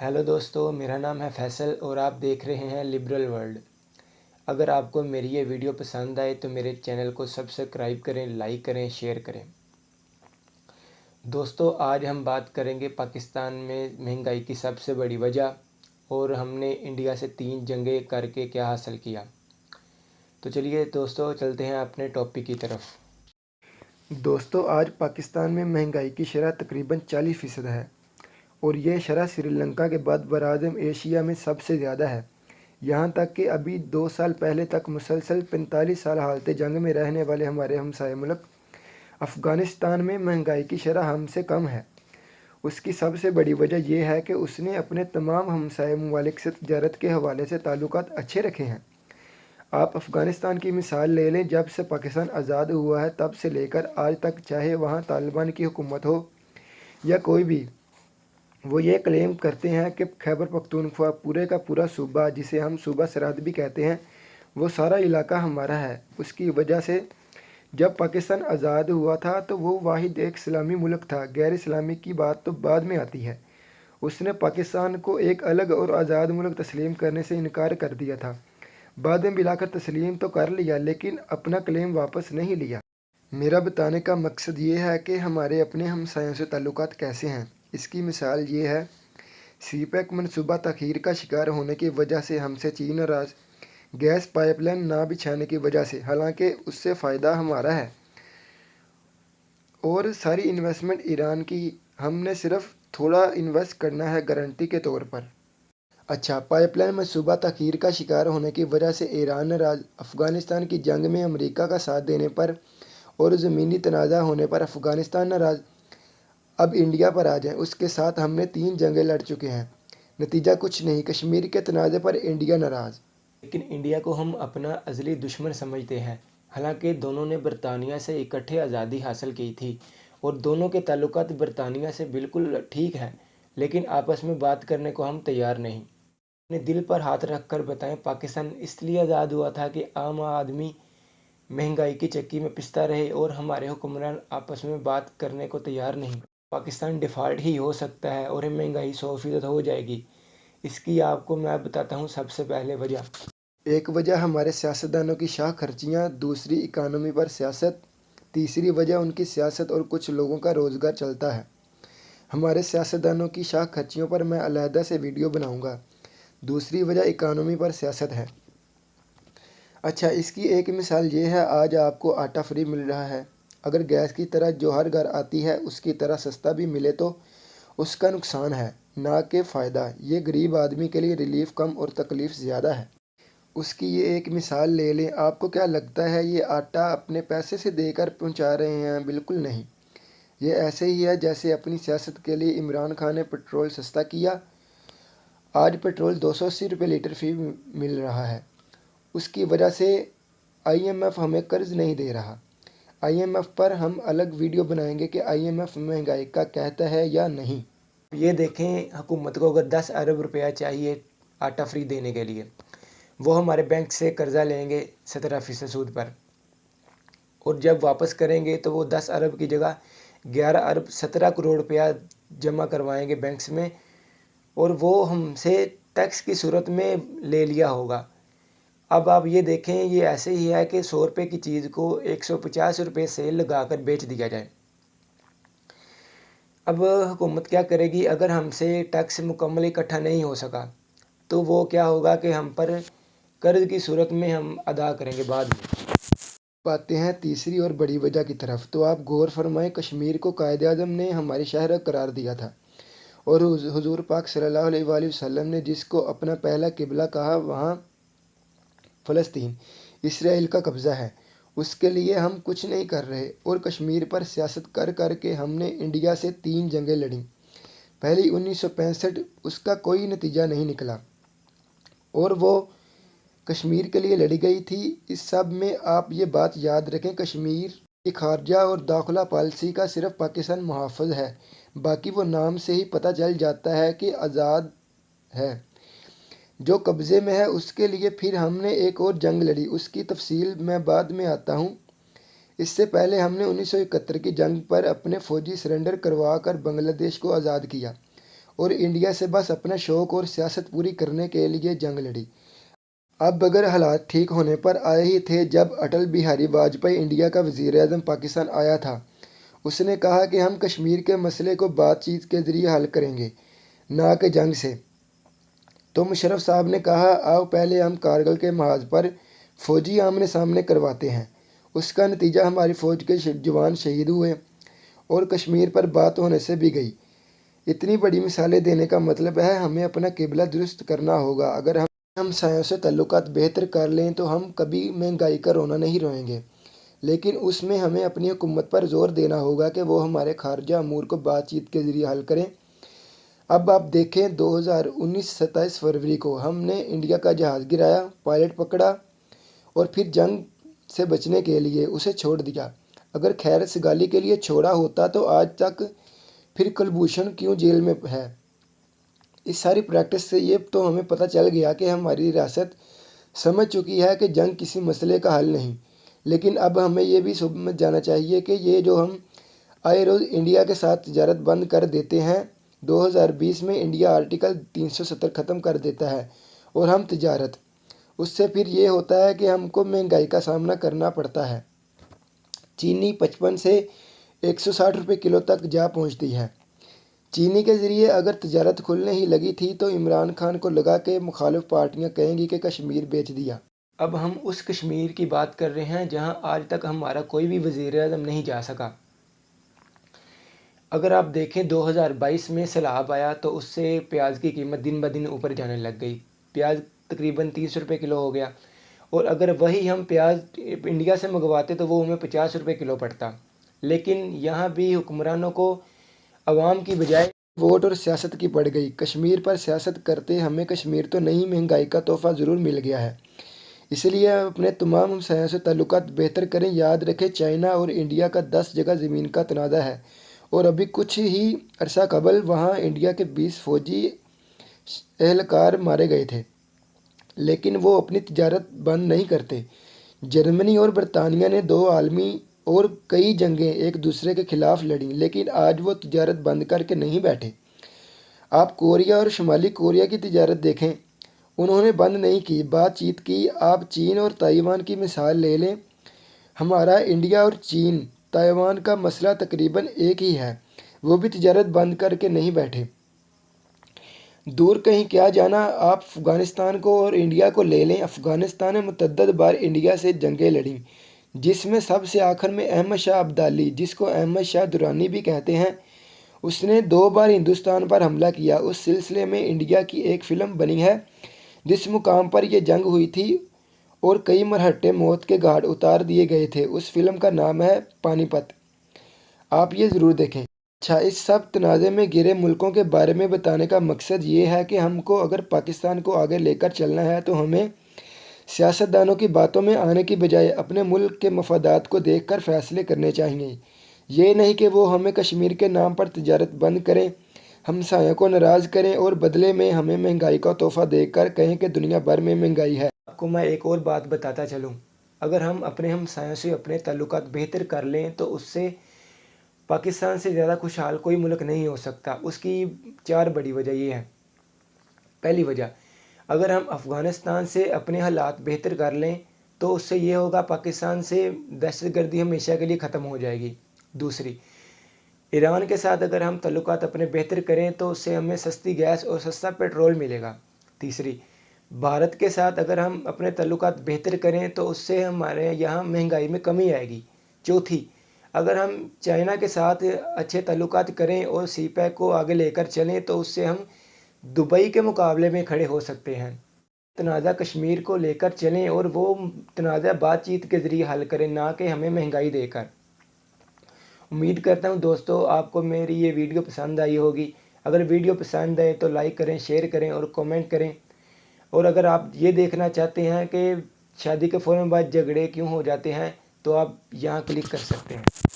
Hello दोस्तों, मेरा नाम है फैसल और आप देख रहे हैं लिबरल वर्ल्ड। अगर आपको मेरी ये वीडियो पसंद आए तो मेरे चैनल को सब्सक्राइब करें, लाइक करें, शेयर करें। दोस्तों, आज हम बात करेंगे पाकिस्तान में महंगाई की सबसे बड़ी वजह और हमने इंडिया से 3 जंगें करके क्या हासिल किया। तो चलिए दोस्तों, चलते हैं अपने टॉपिक की तरफ। दोस्तों, आज पाकिस्तान में महंगाई की शरह तकरीबन 40% है और यह शरह श्रीलंका के बाद बराआज़म एशिया में सबसे ज़्यादा है। यहाँ तक कि अभी 2 साल पहले तक मुसलसल 45 साल हालत जंग में रहने वाले हमारे हमसाया मुल्क अफ़गानिस्तान में महंगाई की शरह हमसे कम है। उसकी सबसे बड़ी वजह यह है कि उसने अपने तमाम हमसाया ममालिक से तजारत के हवाले से ताल्लुकात अच्छे रखे हैं। आप अफ़गानिस्तान की मिसाल ले लें। जब से पाकिस्तान आज़ाद हुआ है तब से लेकर आज तक, चाहे वहाँ तालिबान की हुकूमत हो या कोई भी, वो ये क्लेम करते हैं कि खैबर पख्तूनख्वा पूरे का पूरा सूबा, जिसे हम सूबा सरहद भी कहते हैं, वो सारा इलाका हमारा है। उसकी वजह से जब पाकिस्तान आज़ाद हुआ था तो वो वाहिद एक इस्लामी मुल्क था। गैर इस्लामी की बात तो बाद में आती है। उसने पाकिस्तान को एक अलग और आज़ाद मुल्क तस्लीम करने से इनकार कर दिया था। बाद में मिलाकर तस्लीम तो कर लिया, लेकिन अपना क्लेम वापस नहीं लिया। मेरा बताने का मकसद ये है कि हमारे अपने हमसायों से ताल्लुकात कैसे हैं। इसकी मिसाल ये है, सीपैक मनसूबा तखीर का शिकार होने की वजह से हमसे चीन नाराज़, गैस पाइपलाइन ना बिछाने की वजह से, हालांकि उससे फ़ायदा हमारा है, और सारी इन्वेस्टमेंट ईरान की। हमने सिर्फ थोड़ा इन्वेस्ट करना है गारंटी के तौर पर। अच्छा, पाइपलाइन मनसूबा तखीर का शिकार होने की वजह से ईरान नाराज़, अफ़गानिस्तान की जंग में अमेरिका का साथ देने पर और ज़मीनी तनाज़ा होने पर अफ़गानिस्तान नाराज़। अब इंडिया पर आ जाएं, उसके साथ हमने 3 जंगें लड़ चुके हैं, नतीजा कुछ नहीं। कश्मीर के तनाज़े पर इंडिया नाराज़। लेकिन इंडिया को हम अपना अज़ली दुश्मन समझते हैं। हालांकि दोनों ने बरतानिया से इकट्ठे आज़ादी हासिल की थी और दोनों के ताल्लुकात बरतानिया से बिल्कुल ठीक हैं, लेकिन आपस में बात करने को हम तैयार नहीं। अपने दिल पर हाथ रख कर बताएं, पाकिस्तान इसलिए आज़ाद हुआ था कि आम आदमी महंगाई की चक्की में पिसता रहे और हमारे हुक्मरान आपस में बात करने को तैयार नहीं। पाकिस्तान डिफ़ॉल्ट ही हो सकता है और महंगाई 100% हो जाएगी। इसकी आपको मैं बताता हूँ सबसे पहले वजह। एक वजह हमारे सियासतदानों की शाह खर्चियाँ, दूसरी इकानमी पर सियासत, तीसरी वजह उनकी सियासत और कुछ लोगों का रोज़गार चलता है। हमारे सियासतदानों की शाह खर्चियों पर मैं अलहदा से वीडियो बनाऊंगा। दूसरी वजह इकानमी पर सियासत है। अच्छा, इसकी एक मिसाल ये है, आज आपको आटा फ्री मिल रहा है। अगर गैस की तरह जो हर घर आती है उसकी तरह सस्ता भी मिले तो उसका नुकसान है, ना कि फ़ायदा। ये गरीब आदमी के लिए रिलीफ कम और तकलीफ़ ज़्यादा है। उसकी ये एक मिसाल ले लें। आपको क्या लगता है ये आटा अपने पैसे से देकर पहुंचा रहे हैं? बिल्कुल नहीं। ये ऐसे ही है जैसे अपनी सियासत के लिए इमरान खान ने पेट्रोल सस्ता किया। आज पेट्रोल 280 रुपये लीटर फी मिल रहा है। उसकी वजह से आईएमएफ हमें कर्ज नहीं दे रहा। आईएमएफ पर हम अलग वीडियो बनाएंगे कि आईएमएफ महंगाई का कहता है या नहीं। ये देखें, हुकूमत को अगर 10 अरब रुपया चाहिए आटा फ्री देने के लिए, वो हमारे बैंक से कर्ज़ा लेंगे 17% सूद पर, और जब वापस करेंगे तो वो 10 अरब की जगह 11 अरब 17 करोड़ रुपया जमा करवाएंगे बैंक्स में, और वो हमसे टैक्स की सूरत में ले लिया होगा। अब आप ये देखें, ये ऐसे ही है कि 100 रुपये की चीज़ को 150 रुपये सेल लगा कर बेच दिया जाए। अब हुकूमत क्या करेगी? अगर हमसे टैक्स मुकम्मल इकट्ठा नहीं हो सका तो वो क्या होगा कि हम पर कर्ज की सूरत में हम अदा करेंगे बाद में। आते हैं तीसरी और बड़ी वजह की तरफ। तो आप गौर फरमाएं, कश्मीर को कायदे आज़म ने हमारी शहर करार दिया था और हुजूर पाक सल्लल्लाहु अलैहि वसल्लम ने जिसको अपना पहला किबला कहा, वहाँ फ़लस्तीन इसराइल का कब्ज़ा है। उसके लिए हम कुछ नहीं कर रहे और कश्मीर पर सियासत कर कर के हमने इंडिया से 3 जंगें लड़ी। पहली 1965, उसका कोई नतीजा नहीं निकला और वो कश्मीर के लिए लड़ी गई थी। इस सब में आप ये बात याद रखें, कश्मीर की खारजा और दाखिला पॉलिसी का सिर्फ पाकिस्तान मुहाफ़िज़ है। बाकी वो नाम से ही पता चल जाता है कि आज़ाद है। जो कब्ज़े में है उसके लिए फिर हमने एक और जंग लड़ी, उसकी तफसील मैं बाद में आता हूँ। इससे पहले हमने 1971 की जंग पर अपने फ़ौजी सरेंडर करवा कर बांग्लादेश को आज़ाद किया اور انڈیا سے بس اپنا شوق اور سیاست پوری کرنے کے لیے جنگ لڑی۔ اب اگر حالات ٹھیک ہونے پر آئے ہی تھے جب اٹل بہاری واجپئی انڈیا کا وزیر اعظم پاکستان آیا تھا۔ اس نے کہا کہ ہم کشمیر کے مسئلے کو بات چیت کے ذریعے حل کریں گے، نہ کہ جنگ سے۔ تو مشرف صاحب نے کہا آؤ پہلے ہم کارگل کے محاذ پر فوجی آمنے سامنے کرواتے ہیں۔ اس کا نتیجہ ہماری فوج کے جوان شہید ہوئے اور کشمیر پر بات ہونے سے بھی گئی۔ اتنی بڑی مثالیں دینے کا مطلب ہے ہمیں اپنا قبلہ درست کرنا ہوگا۔ اگر ہم ہمسایوں سے تعلقات بہتر کر لیں تو ہم کبھی مہنگائی کا رونا نہیں روئیں گے، لیکن اس میں ہمیں اپنی حکومت پر زور دینا ہوگا کہ وہ ہمارے خارجہ امور کو بات چیت کے ذریعے حل کریں۔ اب آپ دیکھیں 2019 27 فروری کو ہم نے انڈیا کا جہاز گرایا، پائلٹ پکڑا اور پھر جنگ سے بچنے کے لیے اسے چھوڑ دیا۔ اگر خیر سگالی کے لیے چھوڑا ہوتا تو آج تک پھر کلبھوشن کیوں جیل میں ہے؟ اس ساری پریکٹس سے یہ تو ہمیں پتہ چل گیا کہ ہماری ریاست سمجھ چکی ہے کہ جنگ کسی مسئلے کا حل نہیں۔ لیکن اب ہمیں یہ بھی سمجھ جانا چاہیے کہ یہ جو ہم آئے روز انڈیا کے ساتھ تجارت بند کر دیتے ہیں، 2020 میں انڈیا آرٹیکل 370 ختم کر دیتا ہے اور ہم تجارت، اس سے پھر یہ ہوتا ہے کہ ہم کو مہنگائی کا سامنا کرنا پڑتا ہے۔ چینی 55 سے 160 روپے کلو تک جا پہنچتی ہے۔ چینی کے ذریعے اگر تجارت کھلنے ہی لگی تھی تو عمران خان کو لگا کہ مخالف پارٹیاں کہیں گی کہ کشمیر بیچ دیا۔ اب ہم اس کشمیر کی بات کر رہے ہیں جہاں آج تک ہمارا کوئی بھی وزیر اعظم نہیں جا سکا۔ اگر آپ دیکھیں 2022 میں سیلاب آیا تو اس سے پیاز کی قیمت دن بدن اوپر جانے لگ گئی، پیاز تقریباً 30 روپے کلو ہو گیا، اور اگر وہی ہم پیاز انڈیا سے منگواتے تو وہ ہمیں 50 روپے کلو پڑتا۔ لیکن یہاں بھی حکمرانوں کو عوام کی بجائے ووٹ اور سیاست کی پڑ گئی۔ کشمیر پر سیاست کرتے ہمیں کشمیر تو نہیں مہنگائی کا تحفہ ضرور مل گیا ہے۔ اس لیے اپنے تمام ہمسایوں سے تعلقات بہتر کریں۔ یاد رکھیں چائنا اور انڈیا کا 10 جگہ زمین کا تنازع ہے اور ابھی کچھ ہی عرصہ قبل وہاں انڈیا کے 20 فوجی اہلکار مارے گئے تھے، لیکن وہ اپنی تجارت بند نہیں کرتے۔ جرمنی اور برطانیہ نے 2 عالمی اور کئی جنگیں ایک دوسرے کے خلاف لڑیں، لیکن آج وہ تجارت بند کر کے نہیں بیٹھے۔ آپ کوریا اور شمالی کوریا کی تجارت دیکھیں، انہوں نے بند نہیں کی، بات چیت کی۔ آپ چین اور تائیوان کی مثال لے لیں، ہمارا انڈیا اور چین تائیوان کا مسئلہ تقریباً ایک ہی ہے، وہ بھی تجارت بند کر کے نہیں بیٹھے۔ دور کہیں کیا جانا، آپ افغانستان کو اور انڈیا کو لے لیں۔ افغانستان نے متعدد بار انڈیا سے جنگیں لڑیں، جس میں سب سے آخر میں احمد شاہ ابدالی، جس کو احمد شاہ درانی بھی کہتے ہیں، اس نے 2 بار ہندوستان پر حملہ کیا۔ اس سلسلے میں انڈیا کی ایک فلم بنی ہے جس مقام پر یہ جنگ ہوئی تھی اور کئی مرہٹے موت کے گھاٹ اتار دیے گئے تھے۔ اس فلم کا نام ہے پانی پت، آپ یہ ضرور دیکھیں۔ اچھا، اس سب تنازع میں گھرے ملکوں کے بارے میں بتانے کا مقصد یہ ہے کہ ہم کو اگر پاکستان کو آگے لے کر چلنا ہے تو ہمیں سیاستدانوں کی باتوں میں آنے کی بجائے اپنے ملک کے مفادات کو دیکھ کر فیصلے کرنے چاہیے۔ یہ نہیں کہ وہ ہمیں کشمیر کے نام پر تجارت بند کریں، ہمسایوں کو ناراض کریں اور بدلے میں ہمیں مہنگائی کا تحفہ دے کر کہیں کہ دنیا بھر میں مہنگائی ہے۔ آپ کو میں ایک اور بات بتاتا چلوں، اگر ہم اپنے ہمسایوں سے اپنے تعلقات بہتر کر لیں تو اس سے پاکستان سے زیادہ خوشحال کوئی ملک نہیں ہو سکتا۔ اس کی 4 بڑی وجہ یہ ہے۔ پہلی وجہ، اگر ہم افغانستان سے اپنے حالات بہتر کر لیں تو اس سے یہ ہوگا پاکستان سے دہشت گردی ہمیشہ کے لیے ختم ہو جائے گی۔ دوسری، ایران کے ساتھ اگر ہم تعلقات اپنے بہتر کریں تو اس سے ہمیں سستی گیس اور سستا پیٹرول ملے گا۔ تیسری، بھارت کے ساتھ اگر ہم اپنے تعلقات بہتر کریں تو اس سے ہمارے یہاں مہنگائی میں کمی آئے گی۔ چوتھی، اگر ہم چائنا کے ساتھ اچھے تعلقات کریں اور سی پیک کو آگے لے کر چلیں تو اس سے ہم دبئی کے مقابلے میں کھڑے ہو سکتے ہیں۔ تنازع کشمیر کو لے کر چلیں اور وہ تنازع بات چیت کے ذریعے حل کریں، نہ کہ ہمیں مہنگائی دے کر۔ امید کرتا ہوں دوستو آپ کو میری یہ ویڈیو پسند آئی ہوگی۔ اگر ویڈیو پسند آئے تو لائک کریں، شیئر کریں اور کومنٹ کریں۔ اور اگر آپ یہ دیکھنا چاہتے ہیں کہ شادی کے فوراً بعد جھگڑے کیوں ہو جاتے ہیں تو آپ یہاں کلک کر سکتے ہیں۔